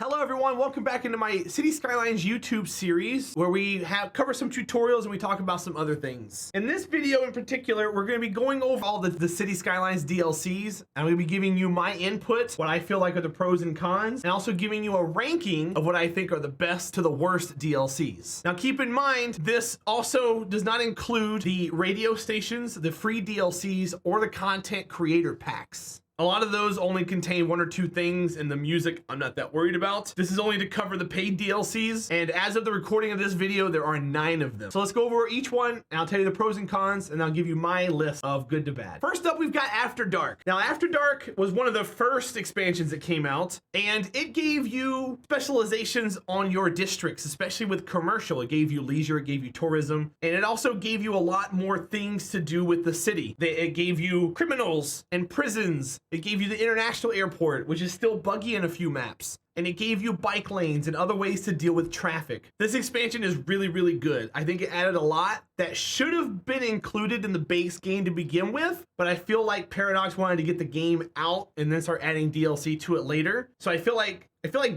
Hello everyone, welcome back into my City Skylines YouTube series where we cover some tutorials and we talk about some other things. In this video in particular, we're going to be going over all the City Skylines DLCs. I'm going to be giving you my input, what I feel like are the pros and cons, and also giving you a ranking of what I think are the best to the worst DLCs. Now keep in mind, this also does not include the radio stations, the free DLCs, or the content creator packs. A lot of those only contain one or two things, and the music I'm not that worried about. This is only to cover the paid DLCs, and as of the recording of this video, there are 9 of them. So let's go over each one, and I'll tell you the pros and cons, and I'll give you my list of good to bad. First up, we've got After Dark. Now, After Dark was one of the first expansions that came out, and it gave you specializations on your districts, especially with commercial. It gave you leisure, it gave you tourism, and it also gave you a lot more things to do with the city. It gave you criminals and prisons. It gave you the international airport, which is still buggy in a few maps. And it gave you bike lanes and other ways to deal with traffic. This expansion is really, really good. I think it added a lot that should have been included in the base game to begin with, but I feel like Paradox wanted to get the game out and then start adding DLC to it later. So I feel like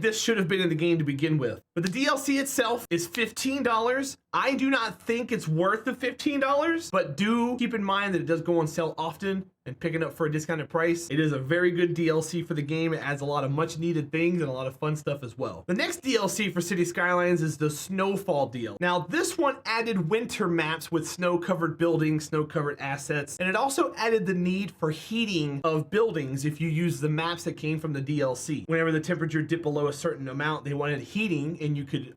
this should have been in the game to begin with. But the DLC itself is $15. I do not think it's worth the $15, but do keep in mind that it does go on sale often and pick it up for a discounted price. It is a very good DLC for the game. It adds a lot of much needed things and a lot of fun stuff as well. The next DLC for City Skylines is the Snowfall deal. Now this one added winter maps with snow covered buildings, snow covered assets, and it also added the need for heating of buildings if you use the maps that came from the DLC. Whenever the temperature dipped below a certain amount, they wanted heating, and you could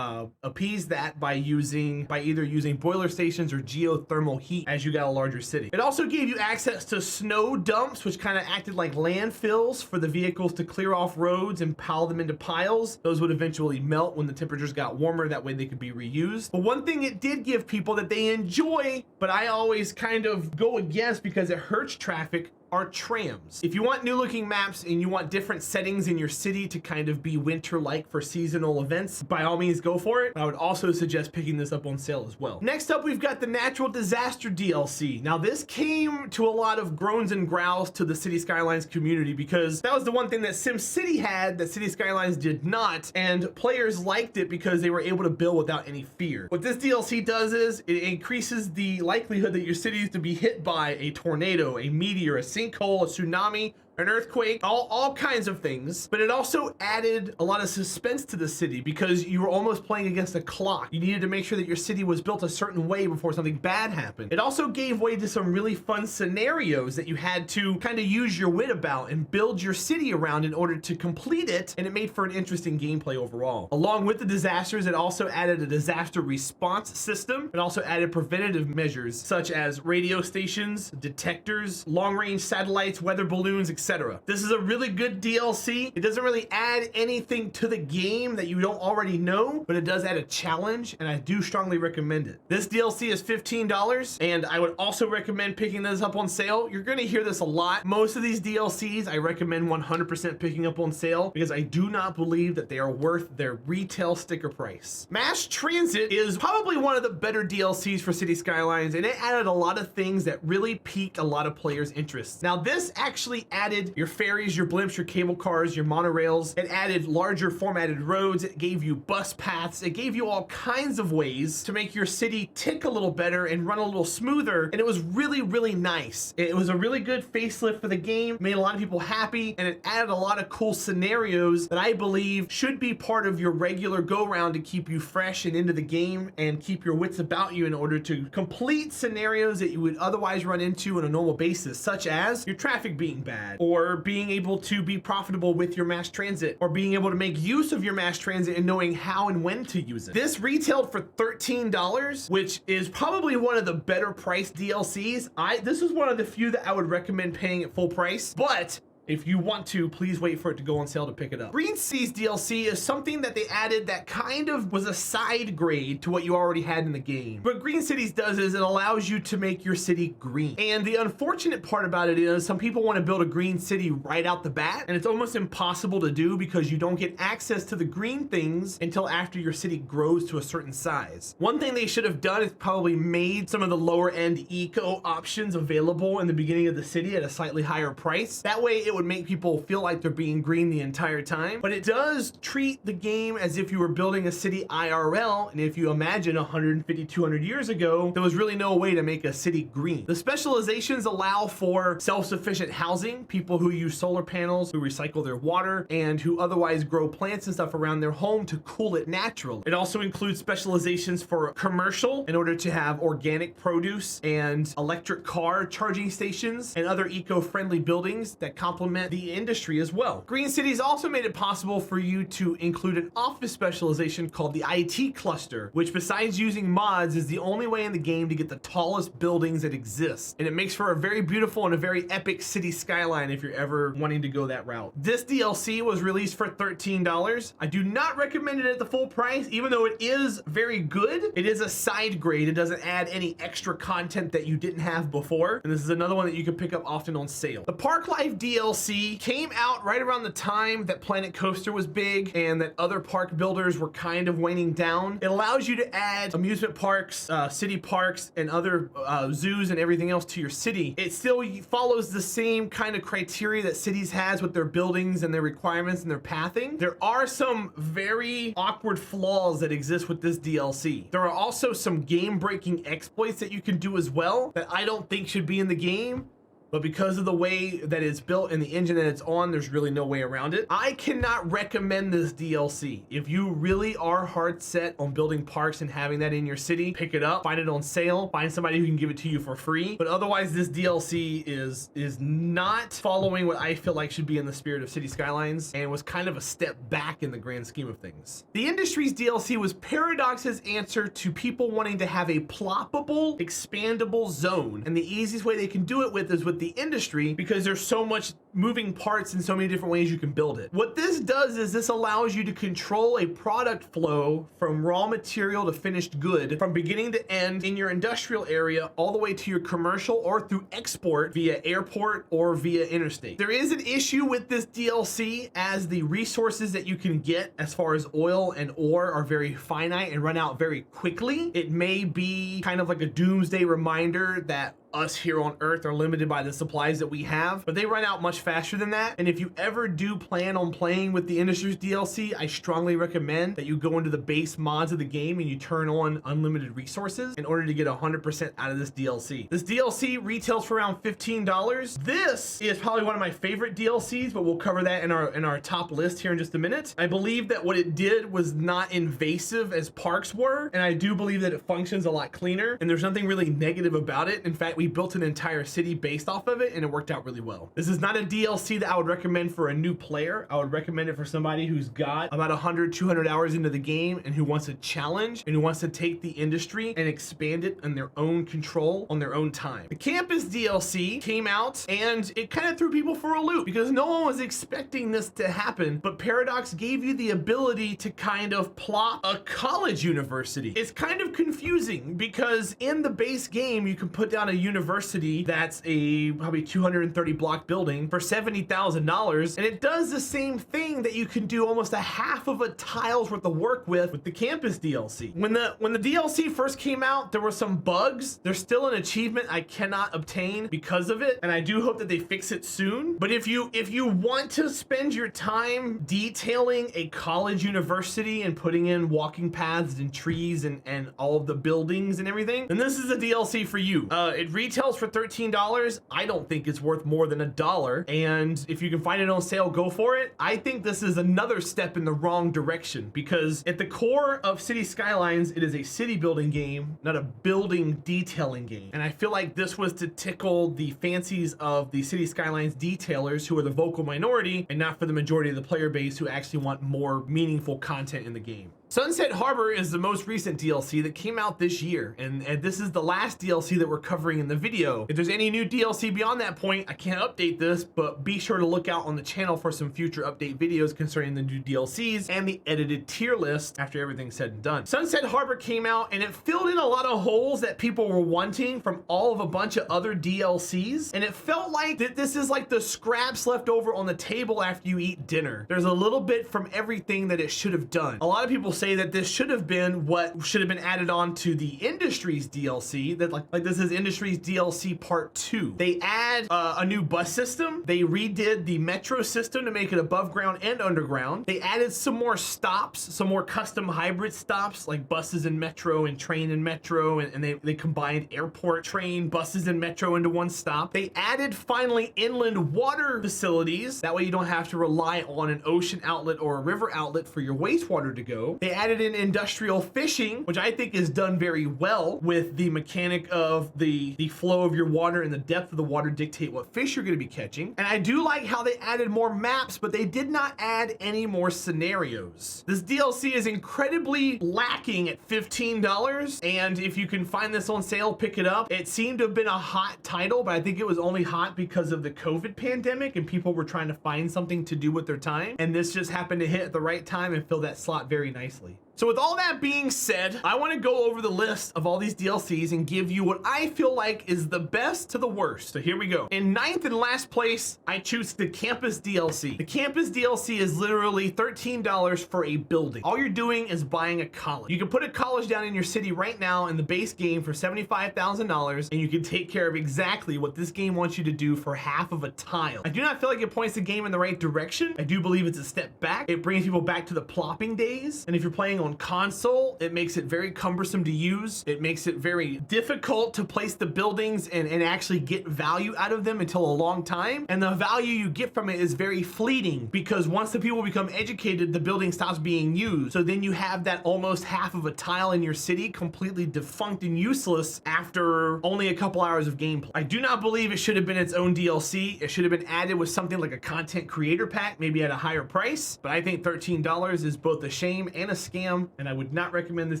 appease that by either using boiler stations or geothermal heat as you got a larger city. It also gave you access to snow dumps, which kind of acted like landfills for the vehicles to clear off roads and pile them into piles. Those would eventually melt when the temperatures got warmer. That way they could be reused. But one thing it did give people that they enjoy, but I always kind of go against because it hurts traffic, are trams. If you want new looking maps and you want different settings in your city to kind of be winter-like for seasonal events, by all means go for it. I would also suggest picking this up on sale as well. Next up, we've got the Natural Disaster DLC. Now this came to a lot of groans and growls to the City Skylines community because that was the one thing that SimCity had that City Skylines did not, and players liked it because they were able to build without any fear. What this DLC does is it increases the likelihood that your city is to be hit by a tornado, a meteor, a sinkhole, a tsunami, an earthquake, all kinds of things. But it also added a lot of suspense to the city because you were almost playing against a clock. You needed to make sure that your city was built a certain way before something bad happened. It also gave way to some really fun scenarios that you had to kind of use your wit about and build your city around in order to complete it, and it made for an interesting gameplay overall. Along with the disasters, it also added a disaster response system. It also added preventative measures such as radio stations, detectors, long-range satellites, weather balloons, etc. This is a really good DLC. It doesn't really add anything to the game that you don't already know, but it does add a challenge, and I do strongly recommend it. This DLC is $15, and I would also recommend picking this up on sale. You're going to hear this a lot. Most of these DLCs, I recommend 100% picking up on sale because I do not believe that they are worth their retail sticker price. Mass Transit is probably one of the better DLCs for City Skylines, and it added a lot of things that really piqued a lot of players' interests. Now, this actually added your ferries, your blimps, your cable cars, your monorails. It added larger formatted roads. It gave you bus paths. It gave you all kinds of ways to make your city tick a little better and run a little smoother. And it was really, really nice. It was a really good facelift for the game, made a lot of people happy, and it added a lot of cool scenarios that I believe should be part of your regular go-round to keep you fresh and into the game and keep your wits about you in order to complete scenarios that you would otherwise run into on a normal basis, such as your traffic being bad, or being able to be profitable with your mass transit, or being able to make use of your mass transit and knowing how and when to use it. This retailed for $13, which is probably one of the better priced DLCs. This is one of the few that I would recommend paying at full price, but if you want to, please wait for it to go on sale to pick it up. Green Seas DLC is something that they added that kind of was a side grade to what you already had in the game. What Green Cities does is it allows you to make your city green. And the unfortunate part about it is some people want to build a green city right out the bat, and it's almost impossible to do because you don't get access to the green things until after your city grows to a certain size. One thing they should have done is probably made some of the lower end eco options available in the beginning of the city at a slightly higher price. That way it would make people feel like they're being green the entire time, but it does treat the game as if you were building a city IRL. And if you imagine 150, 200 years ago, there was really no way to make a city green. The specializations allow for self-sufficient housing, people who use solar panels, who recycle their water, and who otherwise grow plants and stuff around their home to cool it naturally. It also includes specializations for commercial in order to have organic produce and electric car charging stations and other eco-friendly buildings that complement the industry as well. Green Cities also made it possible for you to include an office specialization called the IT cluster, which besides using mods is the only way in the game to get the tallest buildings that exist. And it makes for a very beautiful and a very epic city skyline if you're ever wanting to go that route. This DLC was released for $13. I do not recommend it at the full price, even though it is very good. It is a side grade. It doesn't add any extra content that you didn't have before. And this is another one that you can pick up often on sale. The Park Life DLC came out right around the time that Planet Coaster was big and that other park builders were kind of waning down. It allows you to add amusement parks, city parks, and other zoos and everything else to your city. It still follows the same kind of criteria that cities has with their buildings and their requirements and their pathing. There are some very awkward flaws that exist with this DLC. There are also some game-breaking exploits that you can do as well that I don't think should be in the game. But because of the way that it's built and the engine that it's on, there's really no way around it. I cannot recommend this DLC. If you really are hard set on building parks and having that in your city, pick it up, find it on sale, find somebody who can give it to you for free. But otherwise, this DLC is not following what I feel like should be in the spirit of City Skylines and was kind of a step back in the grand scheme of things. The Industries DLC was Paradox's answer to people wanting to have a ploppable, expandable zone. And the easiest way they can do it with is with the Industry, because there's so much moving parts and so many different ways you can build it. What this does is this allows you to control a product flow from raw material to finished good from beginning to end in your industrial area all the way to your commercial or through export via airport or via interstate. There is an issue with this DLC as the resources that you can get as far as oil and ore are very finite and run out very quickly. It may be kind of like a doomsday reminder that us here on Earth are limited by the supplies that we have, but they run out much faster than that. And if you ever do plan on playing with the Industries DLC, I strongly recommend that you go into the base mods of the game and you turn on unlimited resources in order to get 100% out of this DLC. This DLC retails for around $15. This is probably one of my favorite DLCs, but we'll cover that in our top list here in just a minute. I believe that what it did was not invasive as parks were, and I do believe that it functions a lot cleaner, and there's nothing really negative about it. In fact, we built an entire city based off of it and it worked out really well. This is not a DLC that I would recommend for a new player. I would recommend it for somebody who's got about 100, 200 hours into the game and who wants a challenge and who wants to take the Industry and expand it in their own control on their own time. The Campus DLC came out and it kind of threw people for a loop because no one was expecting this to happen, but Paradox gave you the ability to kind of plot a college university. It's kind of confusing because in the base game, you can put down a university that's a probably 230 block building for $70,000, and it does the same thing that you can do almost a half of a tile's worth of work with the Campus DLC. When the DLC first came out, there were some bugs. There's still an achievement I cannot obtain because of it, and I do hope that they fix it soon. But if you want to spend your time detailing a college university and putting in walking paths and trees and all of the buildings and everything, then this is a DLC for you. It retails for $13. I don't think it's worth more than $1. And if you can find it on sale, go for it. I think this is another step in the wrong direction because at the core of City Skylines, it is a city building game, not a building detailing game. And I feel like this was to tickle the fancies of the City Skylines detailers who are the vocal minority and not for the majority of the player base who actually want more meaningful content in the game. Sunset Harbor is the most recent DLC that came out this year, and this is the last DLC that we're covering in the video. If there's any new DLC beyond that point, I can't update this, but be sure to look out on the channel for some future update videos concerning the new DLCs and the edited tier list after everything's said and done. Sunset Harbor came out, and it filled in a lot of holes that people were wanting from all of a bunch of other DLCs, and it felt like that this is like the scraps left over on the table after you eat dinner. There's a little bit from everything that it should have done. A lot of people say say that this should have been what should have been added on to the Industries DLC. That like this is Industries DLC Part 2. They add a new bus system. They redid the metro system to make it above ground and underground. They added some more stops, some more custom hybrid stops like buses and metro and train and metro, and they combined airport, train, buses and metro into one stop. They added finally inland water facilities. That way you don't have to rely on an ocean outlet or a river outlet for your wastewater to go. They added in industrial fishing, which I think is done very well with the mechanic of the flow of your water and the depth of the water dictate what fish you're going to be catching. And I do like how they added more maps, but they did not add any more scenarios. This DLC is incredibly lacking at $15, and if you can find this on sale, pick it up. It seemed to have been a hot title, but I think it was only hot because of the COVID pandemic and people were trying to find something to do with their time, and this just happened to hit at the right time and fill that slot very nicely. So with all that being said, I want to go over the list of all these DLCs and give you what I feel like is the best to the worst. So here we go. In 9th and last place, I choose the Campus DLC. The Campus DLC is literally $13 for a building. All you're doing is buying a college. You can put a college down in your city right now in the base game for $75,000, and you can take care of exactly what this game wants you to do for half of a tile. I do not feel like it points the game in the right direction. I do believe it's a step back. It brings people back to the plopping days, and if you're playing on console, it makes it very cumbersome to use. It makes it very difficult to place the buildings and actually get value out of them until a long time. And the value you get from it is very fleeting because once the people become educated, the building stops being used. So then you have that almost half of a tile in your city completely defunct and useless after only a couple hours of gameplay. I do not believe it should have been its own DLC. It should have been added with something like a content creator pack, maybe at a higher price. But I think $13 is both a shame and a scam, and I would not recommend this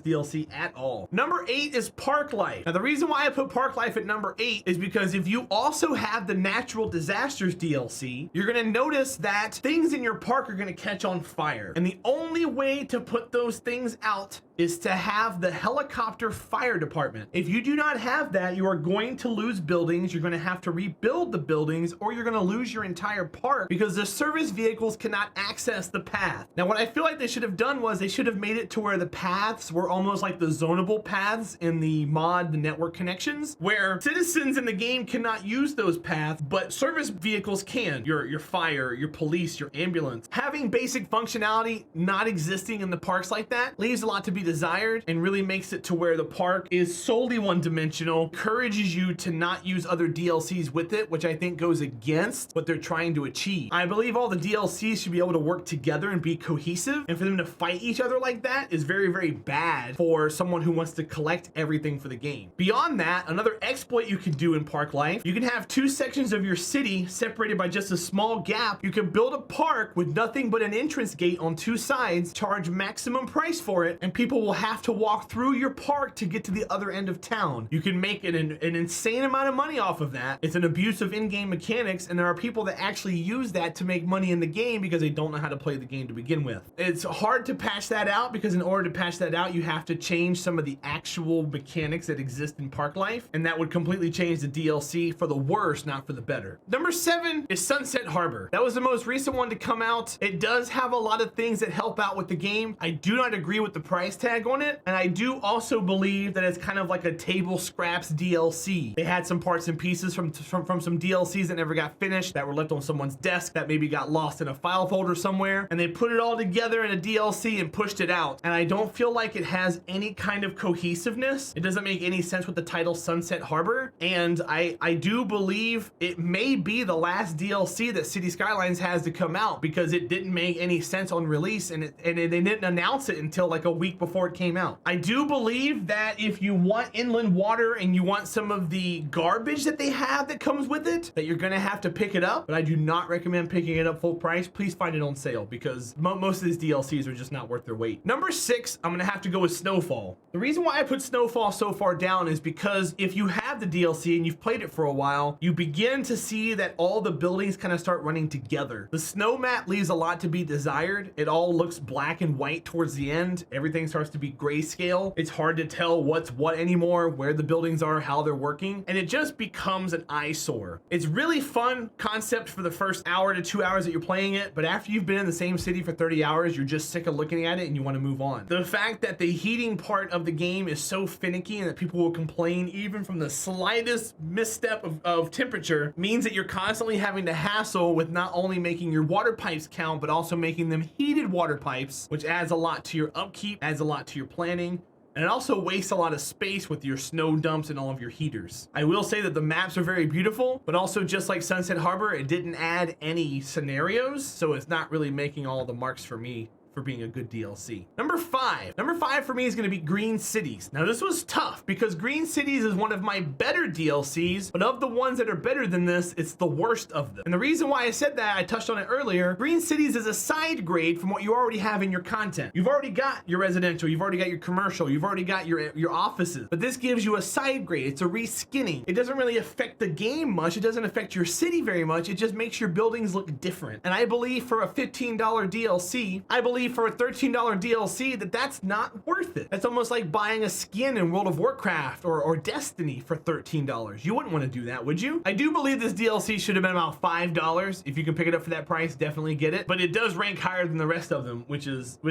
DLC at all. Number 8 is Park Life. Now the reason why I put Park Life at number 8 is because if you also have the Natural Disasters DLC, you're gonna notice that things in your park are gonna catch on fire. And the only way to put those things out is to have the helicopter fire department. If you do not have that, you are going to lose buildings, you're gonna have to rebuild the buildings, or you're gonna lose your entire park because the service vehicles cannot access the path. Now what I feel like they should have done was they should have made it to where the paths were almost like the zonable paths in the mod, the network connections, where citizens in the game cannot use those paths, but service vehicles can. Your fire, your police, your ambulance. Having basic functionality not existing in the parks like that leaves a lot to be desired and really makes it to where the park is solely one-dimensional, encourages you to not use other DLCs with it, which I think goes against what they're trying to achieve. I believe all the DLCs should be able to work together and be cohesive, and for them to fight each other like that is very, very bad for someone who wants to collect everything for the game. Beyond that, another exploit you can do in Park Life, you can have two sections of your city separated by just a small gap. You can build a park with nothing but an entrance gate on two sides, charge maximum price for it, and people will have to walk through your park to get to the other end of town. You can make an insane amount of money off of that. It's an abuse of in-game mechanics, and there are people that actually use that to make money in the game because they don't know how to play the game to begin with. It's hard to patch that out because in order to patch that out, you have to change some of the actual mechanics that exist in Park Life, and that would completely change the DLC for the worse, not for the better. Number 7 is Sunset Harbor. That was the most recent one to come out. It does have a lot of things that help out with the game. I do not agree with the price tag on it, and I do also believe that it's kind of like a table scraps DLC. They had some parts and pieces from some DLCs that never got finished, that were left on someone's desk, that maybe got lost in a file folder somewhere, and they put it all together in a DLC and pushed it out. And I don't feel like it has any kind of cohesiveness. It doesn't make any sense with the title Sunset Harbor, and I do believe it may be the last DLC that City Skylines has to come out because it didn't make any sense on release, and they didn't announce it until like a week before it came out. I do believe that if you want inland water and you want some of the garbage that they have that comes with it, that you're gonna have to pick it up, but I do not recommend picking it up full price. Please find it on sale because most of these DLCs are just not worth their weight. Number 6, I'm gonna have to go with Snowfall. The reason why I put Snowfall so far down is because if you have the DLC and you've played it for a while, you begin to see that all the buildings kind of start running together. The snow map leaves a lot to be desired. It all looks black and white towards the end. Everything starts starts to be grayscale. It's hard to tell what's what anymore, where the buildings are, how they're working, and it just becomes an eyesore. It's really fun concept for the first hour to 2 hours that you're playing it, but after you've been in the same city for 30 hours, you're just sick of looking at it and you want to move on. The fact that the heating part of the game is so finicky and that people will complain even from the slightest misstep of temperature means that you're constantly having to hassle with not only making your water pipes count, but also making them heated water pipes, which adds a lot to your upkeep, adds a lot to your planning. And it also wastes a lot of space with your snow dumps and all of your heaters. I will say that the maps are very beautiful, but also just like Sunset Harbor, it didn't add any scenarios, so it's not really making all the marks for me for being a good DLC. Number five for me is going to be Green Cities. Now this was tough because Green Cities is one of my better DLCs, but of the ones that are better than this, it's the worst of them. And the reason why I said that, I touched on it earlier, Green Cities is a side grade from what you already have in your content. You've already got your residential, you've already got your commercial, you've already got your offices, but this gives you a side grade. It's a reskinning. It doesn't really affect the game much. It doesn't affect your city very much. It just makes your buildings look different. And I believe for a $15 DLC, I believe for a $13 DLC that's not worth it. That's almost like buying a skin in World of Warcraft or Destiny for $13. You wouldn't want to do that, would you? I do believe this DLC should have been about $5. If you can pick it up for that price, definitely get it. But it does rank higher than the rest of them, which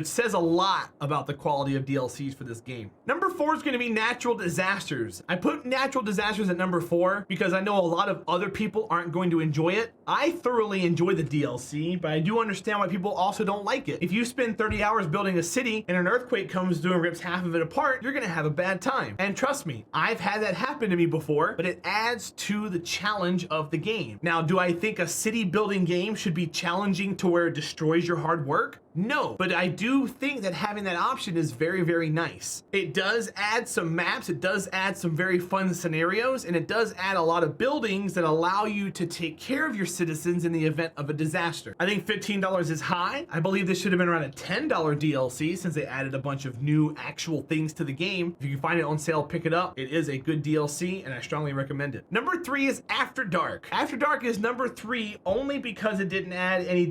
says a lot about the quality of DLCs for this game. Number 4 is going to be Natural Disasters. I put Natural Disasters at number 4 because I know a lot of other people aren't going to enjoy it. I thoroughly enjoy the DLC, but I do understand why people also don't like it. If you spend 30 hours building a city and an earthquake comes through and rips half of it apart, you're gonna have a bad time. And trust me, I've had that happen to me before, but it adds to the challenge of the game. Now, do I think a city building game should be challenging to where it destroys your hard work? No, but I do think that having that option is very, very nice. It does add some maps, it does add some very fun scenarios, and it does add a lot of buildings that allow you to take care of your citizens in the event of a disaster. I think $15 is high. I believe this should have been around a $10 DLC since they added a bunch of new actual things to the game. If you can find it on sale, pick it up. It is a good DLC and I strongly recommend it. Number 3 is After Dark. After Dark is number 3 only because it didn't add any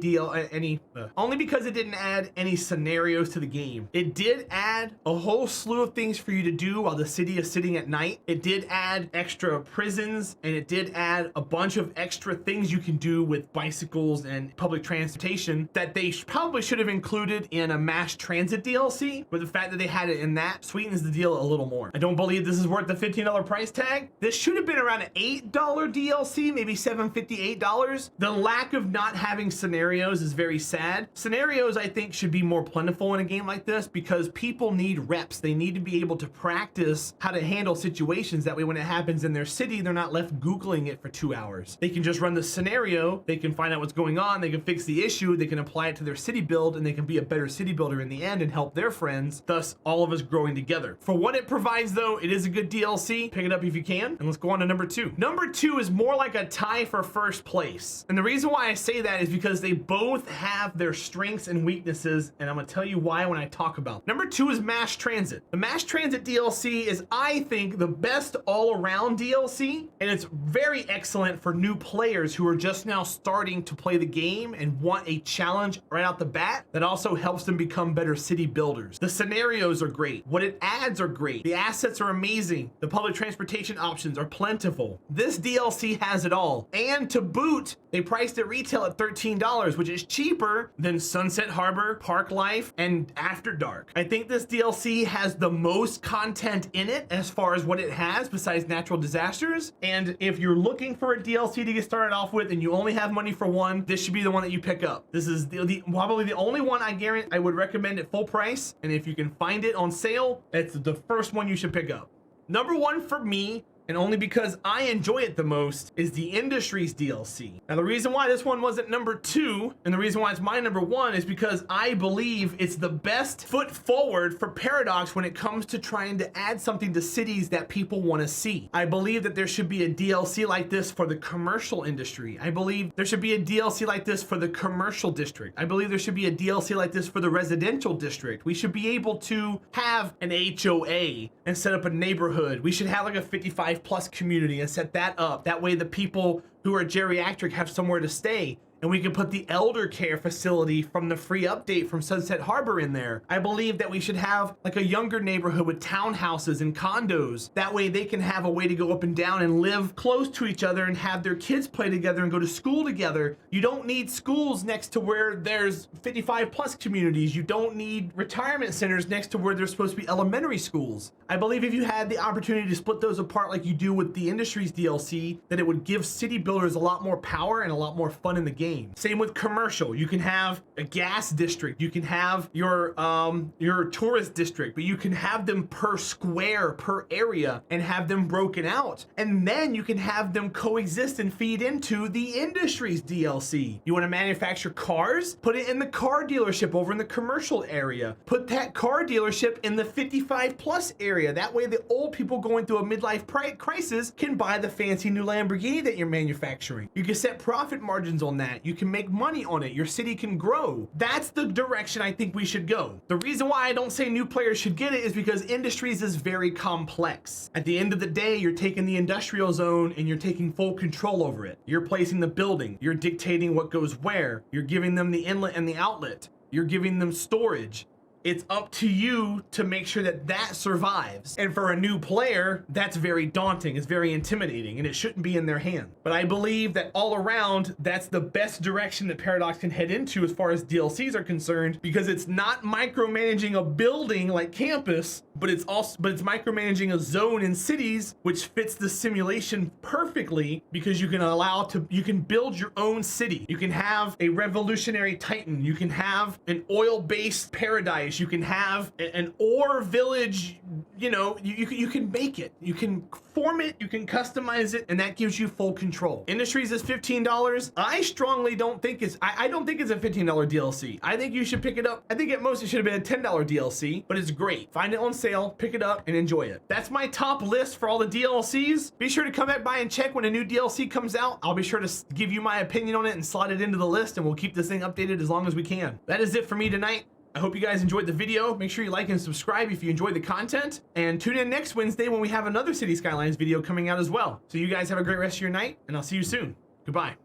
scenarios to the game. It did add a whole slew of things for you to do while the city is sitting at night. It did add extra prisons and it did add a bunch of extra things you can do with bicycles and public transportation that they probably should have included in a mass transit DLC, but the fact that they had it in that sweetens the deal a little more. I don't believe this is worth the $15 price tag. This should have been around an $8 DLC, maybe $7.50, $8. The lack of not having scenarios is very sad. Scenarios, I think, should be more plentiful in a game like this because people need reps. They need to be able to practice how to handle situations. That way when it happens in their city, they're not left Googling it for 2 hours. They can just run the scenario, they can find out what's going on, they can fix the issue, they can apply it to their city build, and they can be a better city builder in the end and help their friends, thus all of us growing together. For what it provides though, it is a good DLC. Pick it up if you can, and let's go on to number 2. Number 2 is more like a tie for first place. And the reason why I say that is because they both have their strengths and weaknesses, and I'm gonna tell you why when I talk about them. Number 2 is Mass Transit. The Mass Transit DLC is, I think, the best all-around DLC, and it's very excellent for new players who are just now starting to play the game and want a challenge right out the bat that also helps them become better city builders. The scenarios are great. What it adds are great. The assets are amazing. The public transportation options are plentiful. This DLC has it all. And to boot, they priced it retail at $13, which is cheaper than Sunset Harbor, Park Life, and After Dark. I think this DLC has the most content in it as far as what it has besides Natural Disasters. And if you're looking for a DLC to get started off with and you only have money for one, this should be the one that you pick up. This is probably the only one I guarantee I would recommend at full price. And if you can find it on sale, it's the first one you should pick up. Number 1 for me, and only because I enjoy it the most, is the Industries DLC. Now the reason why this one wasn't number 2 and the reason why it's my number 1 is because I believe it's the best foot forward for Paradox when it comes to trying to add something to cities that people want to see. I believe that there should be a DLC like this for the commercial industry. I believe there should be a DLC like this for the commercial district. I believe there should be a DLC like this for the residential district. We should be able to have an HOA and set up a neighborhood. We should have like a 55+ community and set that up. That way the people who are geriatric have somewhere to stay. and we can put the elder care facility from the free update from Sunset Harbor in there. I believe that we should have like a younger neighborhood with townhouses and condos. That way they can have a way to go up and down and live close to each other and have their kids play together and go to school together. You don't need schools next to where there's 55 plus communities. You don't need retirement centers next to where there's supposed to be elementary schools. I believe if you had the opportunity to split those apart like you do with the Industries DLC, that it would give city builders a lot more power and a lot more fun in the game. Same with commercial. You can have a gas district, you can have your tourist district, but you can have them per square, per area, and have them broken out. And then you can have them coexist and feed into the Industries DLC. You want to manufacture cars? Put it in the car dealership over in the commercial area. Put that car dealership in the 55 plus area. That way the old people going through a midlife crisis can buy the fancy new Lamborghini that you're manufacturing. You can set profit margins on that. You can make money on it. Your city can grow. That's the direction I think we should go. The reason why I don't say new players should get it is because Industries is very complex. At the end of the day, you're taking the industrial zone and you're taking full control over it. You're placing the building. You're dictating what goes where. You're giving them the inlet and the outlet. You're giving them storage. It's up to you to make sure that that survives. And for a new player, that's very daunting. It's very intimidating, and it shouldn't be in their hand. But I believe that all around, that's the best direction that Paradox can head into as far as DLCs are concerned, because it's not micromanaging a building like Campus, but it's micromanaging a zone in cities, which fits the simulation perfectly, because you can build your own city. You can have a revolutionary Titan. You can have an oil-based paradise. You can have an ore village. You know, you can make it. You can form it. You can customize it, and that gives you full control. Industries is $15. I strongly don't think it's. I don't think it's a $15 DLC. I think you should pick it up. I think at most it should have been a $10 DLC, but it's great. Find it on sale, pick it up, and enjoy it. That's my top list for all the DLCs. Be sure to come back by and check when a new DLC comes out. I'll be sure to give you my opinion on it and slide it into the list, and we'll keep this thing updated as long as we can. That is it for me tonight. I hope you guys enjoyed the video. Make sure you like and subscribe if you enjoyed the content, and tune in next Wednesday when we have another City Skylines video coming out as well. So you guys have a great rest of your night, and I'll see you soon. Goodbye.